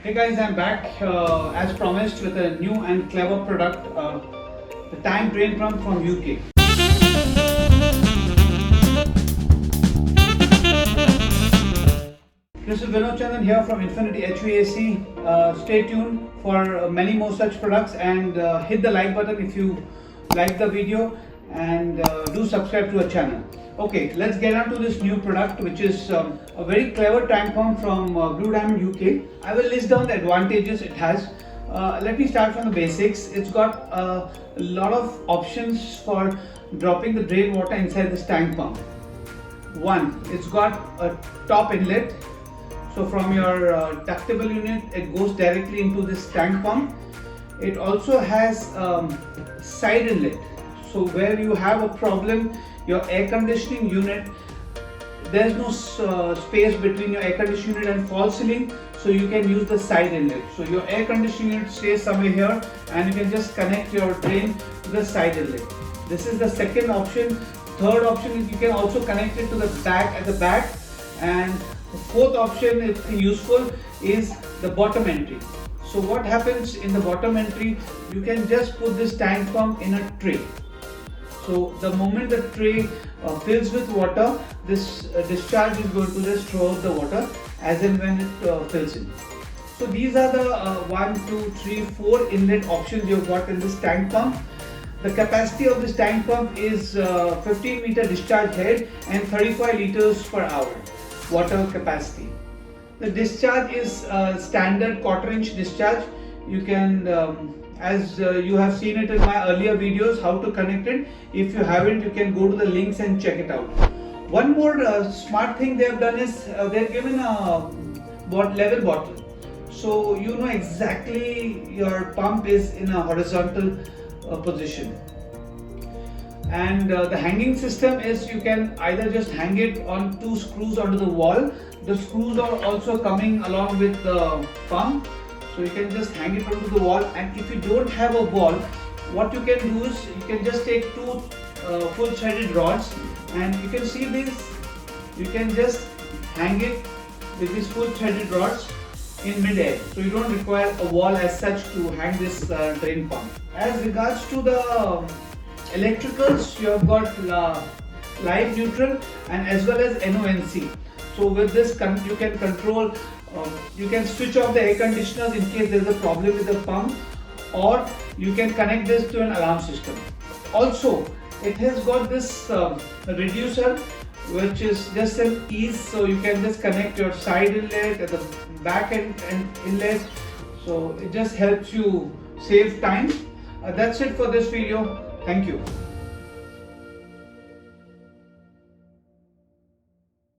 Hey guys, I'm back as promised with a new and clever product, the tank drain pump from UK. This is Vinod Chandan here from Infinity HVAC. Stay tuned for many more such products and hit the like button if you like the video and do subscribe to our channel. Okay, let's get on to this new product, which is a very clever tank pump from Blue Diamond UK. I will list down the advantages it has. Let me start from the basics. It's got a lot of options for dropping the drain water inside this tank pump. One, it's got a top inlet. So from your ductable unit, it goes directly into this tank pump. It also has side inlet. So where you have a problem, your air conditioning unit, there's no space between your air conditioning unit and false ceiling, so you can use the side inlet. So your air conditioning unit stays somewhere here and you can just connect your drain to the side inlet. This is the second option. Third option is you can also connect it to the back at the back, and the fourth option, if useful, is the bottom entry. So what happens in the bottom entry, you can just put this tank pump in a tray. So the moment the tray fills with water, this discharge is going to just throw out the water as and when it fills in. So these are the 1, 2, 3, 4 inlet options you've got in this tank pump. The capacity of this tank pump is 15 meter discharge head and 35 liters per hour water capacity. The discharge is standard quarter-inch discharge. You can, as you have seen it in my earlier videos, how to connect it. If you haven't, you can go to the links and check it out. One more smart thing they have done is they've given a level bottle. So you know exactly your pump is in a horizontal position. And the hanging system is you can either just hang it on 2 screws onto the wall. The screws are also coming along with the pump, so you can just hang it onto the wall. And if you don't have a wall, what you can do is you can just take 2 full threaded rods, and you can see this, you can just hang it with these full threaded rods in mid-air, so you don't require a wall as such to hang this drain pump. As regards to the electricals, you have got live, neutral, and as well as NONC. So with this you can control, you can switch off the air conditioners in case there is a problem with the pump, or you can connect this to an alarm system. Also, it has got this reducer, which is just an ease, so you can just connect your side inlet at the back end inlet. So it just helps you save time. That's it for this video. Thank you.